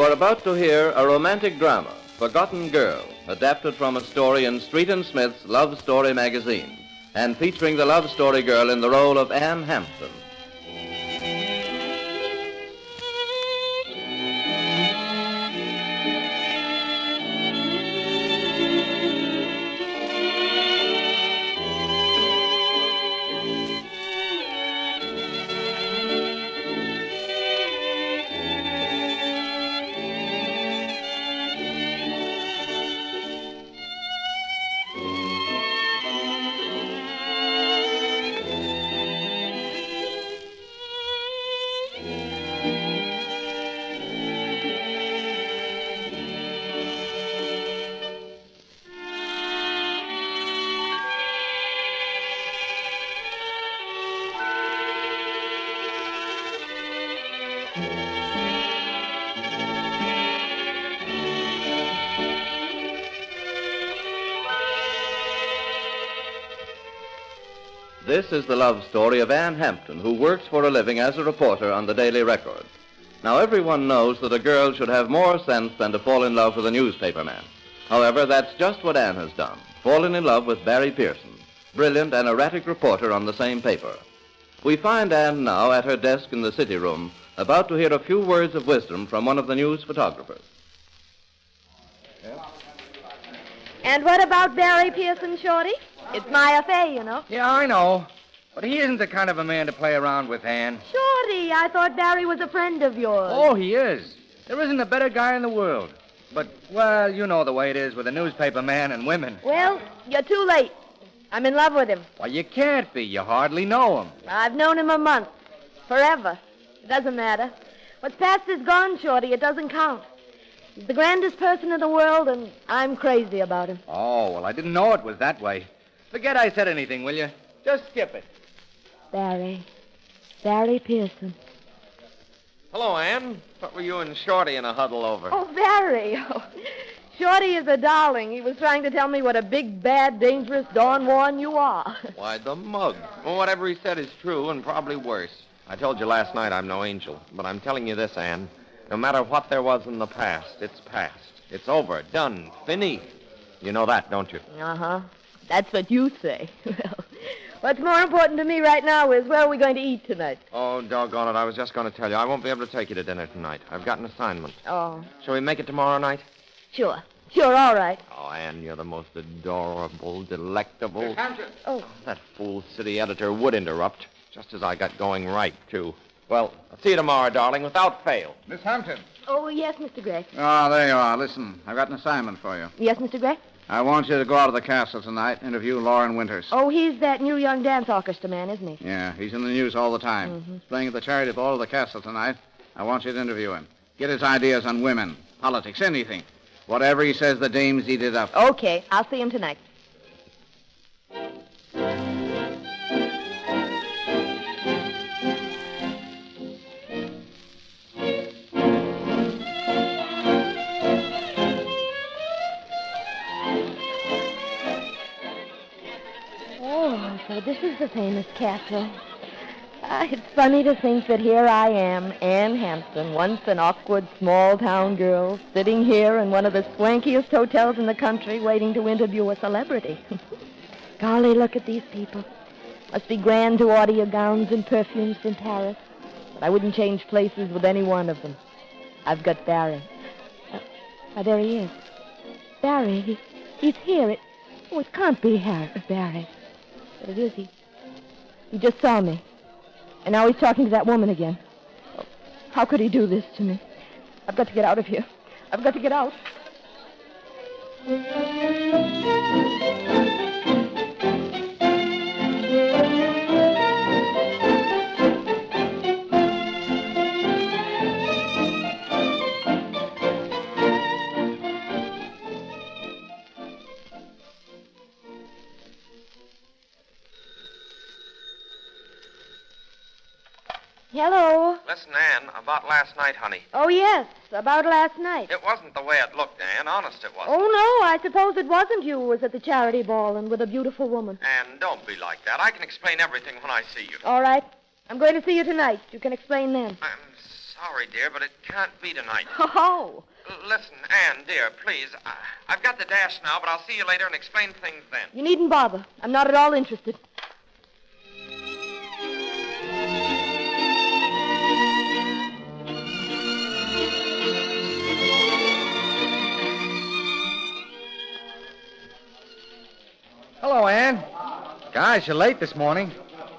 are about to hear a romantic drama, Forgotten Girl, adapted from a story in Street and Smith's Love Story magazine, and featuring the love story girl in the role of Anne Hampton. This is the love story of Anne Hampton, who works for a living as a reporter on the Daily Record. Now, everyone knows that a girl should have more sense than to fall in love with a newspaperman. However, that's just what Anne has done, fallen in love with Barry Pearson, brilliant and erratic reporter on the same paper. We find Anne now at her desk in the city room, about to hear a few words of wisdom from one of the news photographers. And what about Barry Pearson, Shorty? It's my affair, you know. Yeah, I know. But he isn't the kind of a man to play around with, Anne. Shorty, I thought Barry was a friend of yours. Oh, he is. There isn't a better guy in the world. But, well, you know the way it is with a newspaper man and women. Well, you're too late. I'm in love with him. Well, you can't be. You hardly know him. I've known him a month. Forever. It doesn't matter. What's past is gone, Shorty. It doesn't count. He's the grandest person in the world, and I'm crazy about him. Oh, well, I didn't know it was that way. Forget I said anything, will you? Just skip it. Barry Pearson. Hello, Anne. What were you and Shorty in a huddle over? Oh, Barry. Oh, Shorty is a darling. He was trying to tell me what a big, bad, dangerous Don Juan you are. Why, the mug. Well, whatever he said is true, and probably worse. I told you last night I'm no angel, but I'm telling you this, Anne. No matter what there was in the past, it's past. It's over, done, fini. You know that, don't you? Uh-huh. That's what you say. Well, what's more important to me right now is where are we going to eat tonight? Oh, doggone it. I was just going to tell you. I won't be able to take you to dinner tonight. I've got an assignment. Oh. Shall we make it tomorrow night? Sure, all right. Oh, Anne, you're the most adorable, delectable... Oh. That fool city editor would interrupt, just as I got going right, too. Well, I'll see you tomorrow, darling, without fail. Miss Hampton. Oh, yes, Mr. Gray. Oh, there you are. Listen, I've got an assignment for you. Yes, Mr. Gray? I want you to go out to the castle tonight, interview Lauren Winters. Oh, he's that new young dance orchestra man, isn't he? Yeah, he's in the news all the time. Mm-hmm. He's playing at the charity ball at the castle tonight. I want you to interview him. Get his ideas on women, politics, anything. Whatever he says the dames eat it up. Okay, I'll see him tonight. So this is the famous castle. It's funny to think that here I am, Anne Hampton, once an awkward small-town girl, sitting here in one of the swankiest hotels in the country waiting to interview a celebrity. Golly, look at these people. Must be grand to order your gowns and perfumes in Paris. But I wouldn't change places with any one of them. I've got Barry. There he is. Barry, he's here. It can't be Barry. But it is. He just saw me. And now he's talking to that woman again. Oh, how could he do this to me? I've got to get out of here. I've got to get out. Hello. Listen, Anne, about last night, honey. Oh, yes, about last night. It wasn't the way it looked, Anne. Honest, it wasn't. Oh, no, I suppose it wasn't you who was at the charity ball and with a beautiful woman. Anne, don't be like that. I can explain everything when I see you. All right. I'm going to see you tonight. You can explain then. I'm sorry, dear, but it can't be tonight. Oh. Listen, Anne, dear, please. I've got the dash now, but I'll see you later and explain things then. You needn't bother. I'm not at all interested. Hello, Ann. Gosh, you're late this morning.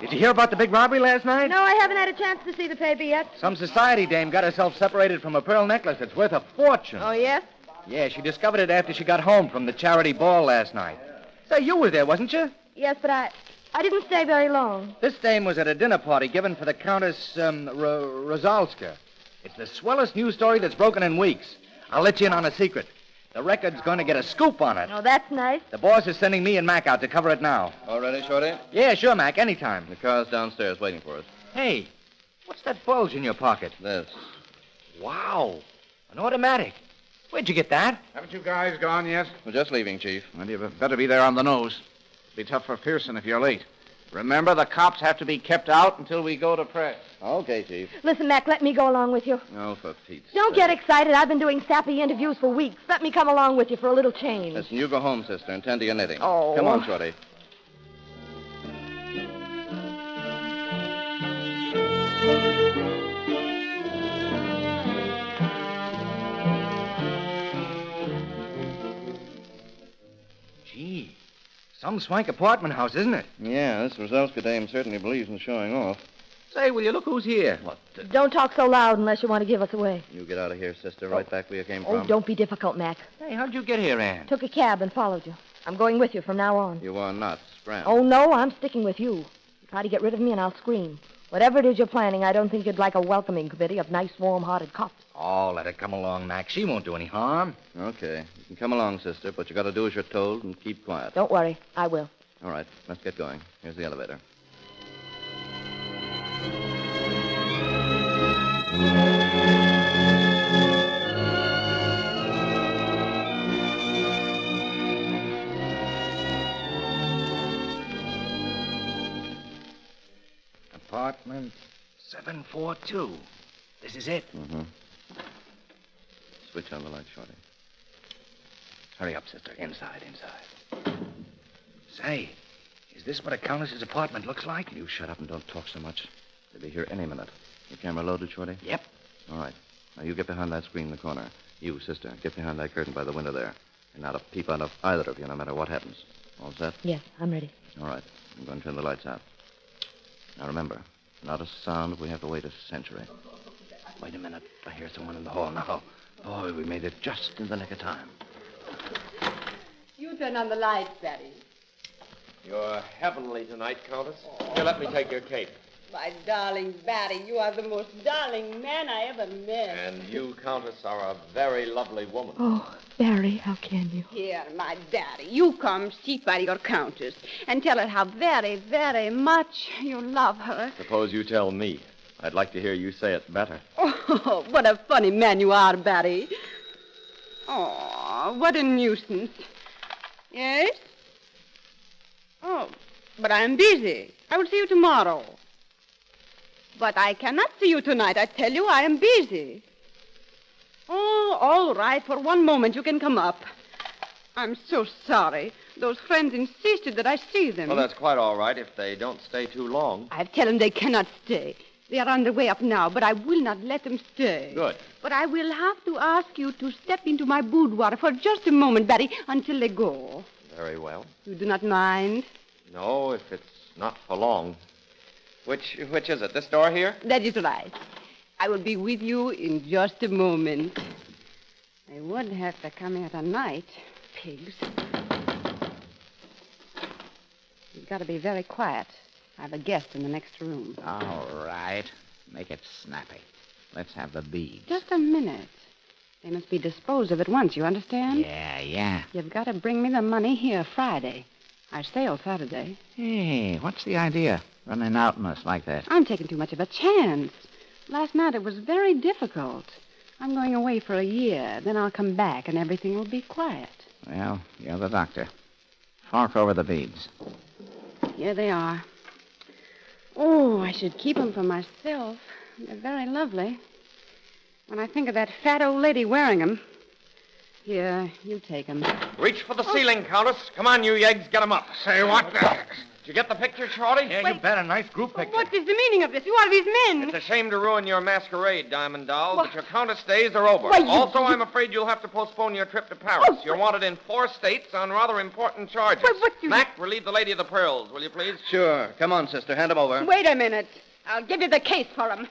Did you hear about the big robbery last night? No, I haven't had a chance to see the paper yet. Some society dame got herself separated from a pearl necklace that's worth a fortune. Oh, yes? Yeah, she discovered it after she got home from the charity ball last night. Say, you were there, wasn't you? Yes, but I didn't stay very long. This dame was at a dinner party given for the Countess Rosalska. It's the swellest news story that's broken in weeks. I'll let you in on a secret. The Record's going to get a scoop on it. Oh, that's nice. The boss is sending me and Mac out to cover it now. All ready, Shorty? Yeah, sure, Mac, anytime. The car's downstairs waiting for us. Hey, what's that bulge in your pocket? This. Wow, an automatic. Where'd you get that? Haven't you guys gone yet? We're just leaving, Chief. Well, you better be there on the nose. Be tough for Pearson if you're late. Remember, the cops have to be kept out until we go to press. Okay, Chief. Listen, Mac, let me go along with you. Oh, for Pete's Don't sake. get excited. I've been doing sappy interviews for weeks. Let me come along with you for a little change. Listen, you go home, sister, and tend to your knitting. Oh. Come on, Shorty. Gee, some swank apartment house, isn't it? Yeah, this Rosalska dame certainly believes in showing off. Say, will you look who's here? What? Don't talk so loud unless you want to give us away. You get out of here, sister, right back where you came Oh, from. don't be difficult, Mac. Hey, how'd you get here, Ann? Took a cab and followed you. I'm going with you from now on. You are not scrammed. Oh, no, I'm sticking with you. You try to get rid of me and I'll scream. Whatever it is you're planning, I don't think you'd like a welcoming committee of nice, warm-hearted cops. Oh, let her come along, Mac. She won't do any harm. Okay. You can come along, sister, but you got to do as you're told and keep quiet. Don't worry, I will. All right, let's get going. Here's the elevator. Apartment 742. This is it. Mm-hmm. Switch on the light, Shorty. Hurry up, sister. Inside. Say, is this what a countess's apartment looks like? You shut up and don't talk so much. They'll be here any minute. Your camera loaded, Shorty? Yep. All right. Now, you get behind that screen in the corner. You, sister, get behind that curtain by the window there. And not a peep out of either of you, no matter what happens. All set? Yes, I'm ready. All right. I'm going to turn the lights out. Now, remember, not a sound if we have to wait a century. Wait a minute. I hear someone in the hall now. Boy, we made it just in the nick of time. You turn on the lights, Daddy. You're heavenly tonight, Countess. Here, let me take your cape. My darling Batty, you are the most darling man I ever met. And you, Countess, are a very lovely woman. Oh, Barry, how can you? Here, my daddy, you come sit by your countess and tell her how very, very much you love her. Suppose you tell me. I'd like to hear you say it better. Oh, what a funny man you are, Batty. Oh, what a nuisance. Yes? Oh, but I'm busy. I will see you tomorrow. But I cannot see you tonight. I tell you, I am busy. Oh, all right. For one moment, you can come up. I'm so sorry. Those friends insisted that I see them. Well, that's quite all right if they don't stay too long. I've told them they cannot stay. They are on their way up now, but I will not let them stay. Good. But I will have to ask you to step into my boudoir for just a moment, Betty, until they go. Very well. You do not mind? No, if it's not for long. Which is it? This door here? That is right. I will be with you in just a moment. They would have to come here tonight, pigs. You've got to be very quiet. I have a guest in the next room. All right. Make it snappy. Let's have the beads. Just a minute. They must be disposed of at once, you understand? Yeah. You've got to bring me the money here Friday. I sail Saturday. Hey, what's the idea? Running out on us like that. I'm taking too much of a chance. Last night it was very difficult. I'm going away for a year. Then I'll come back and everything will be quiet. Well, you're the doctor. Fork over the beads. Here they are. Oh, I should keep them for myself. They're very lovely. When I think of that fat old lady wearing them. Here, you take them. Reach for the ceiling, Countess. Come on, you yeggs, get 'em up. Say what? Did you get the picture, Shorty? Yeah, you bet. A nice group picture. What is the meaning of this? Who are these men? It's a shame to ruin your masquerade, Diamond Doll, but your Countess days are over. Why, Also, I'm afraid you'll have to postpone your trip to Paris. You're wanted in 4 states on rather important charges. Mac, relieve the lady of the pearls, will you please? Sure. Come on, sister. Hand him over. Wait a minute. I'll give you the case for him.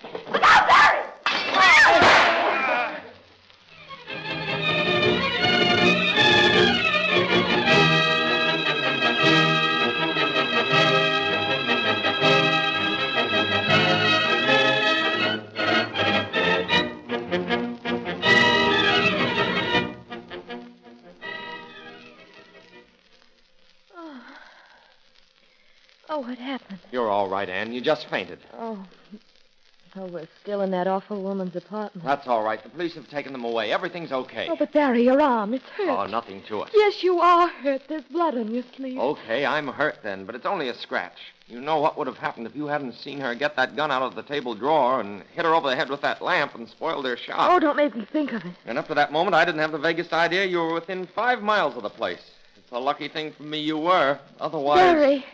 Oh, what happened? You're all right, Anne. You just fainted. Oh, we're still in that awful woman's apartment. That's all right. The police have taken them away. Everything's okay. Oh, but Barry, your arm, it's hurt. Oh, nothing to it. Yes, you are hurt. There's blood on your sleeve. Okay, I'm hurt then, but it's only a scratch. You know what would have happened if you hadn't seen her get that gun out of the table drawer and hit her over the head with that lamp and spoiled her shot. Oh, don't make me think of it. And up to that moment, I didn't have the vaguest idea you were within 5 miles of the place. It's a lucky thing for me you were. Otherwise...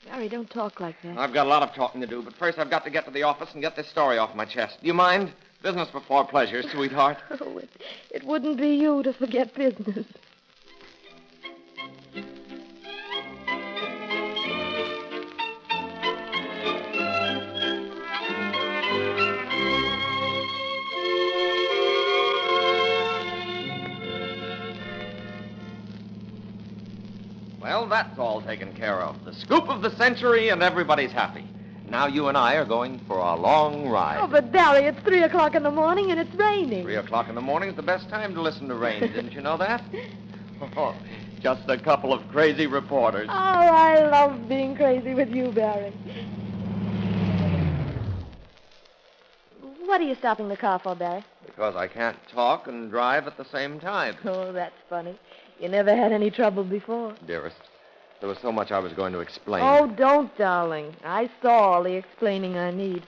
Barry, don't talk like that. I've got a lot of talking to do, but first I've got to get to the office and get this story off my chest. Do you mind? Business before pleasure, sweetheart. Oh, it wouldn't be you to forget business. Well, that's all taken care of. The scoop of the century, and everybody's happy. Now you and I are going for a long ride. Oh, but Barry, it's 3 o'clock in the morning and it's raining. 3 o'clock in the morning is the best time to listen to rain. Didn't you know that? Oh, just a couple of crazy reporters. Oh, I love being crazy with you, Barry. What are you stopping the car for, Barry? Because I can't talk and drive at the same time. Oh, that's funny. You never had any trouble before. Dearest, there was so much I was going to explain. Oh, don't, darling. I saw all the explaining I need.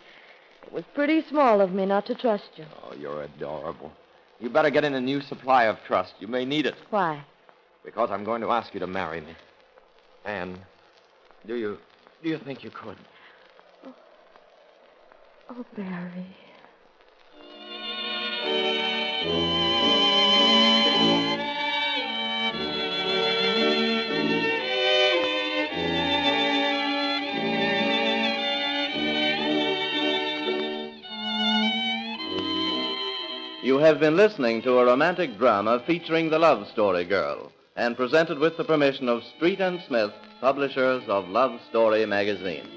It was pretty small of me not to trust you. Oh, you're adorable. You better get in a new supply of trust. You may need it. Why? Because I'm going to ask you to marry me. Anne, do you think you could? Oh, Barry. You have been listening to a romantic drama featuring the Love Story Girl and presented with the permission of Street and Smith, publishers of Love Story magazine.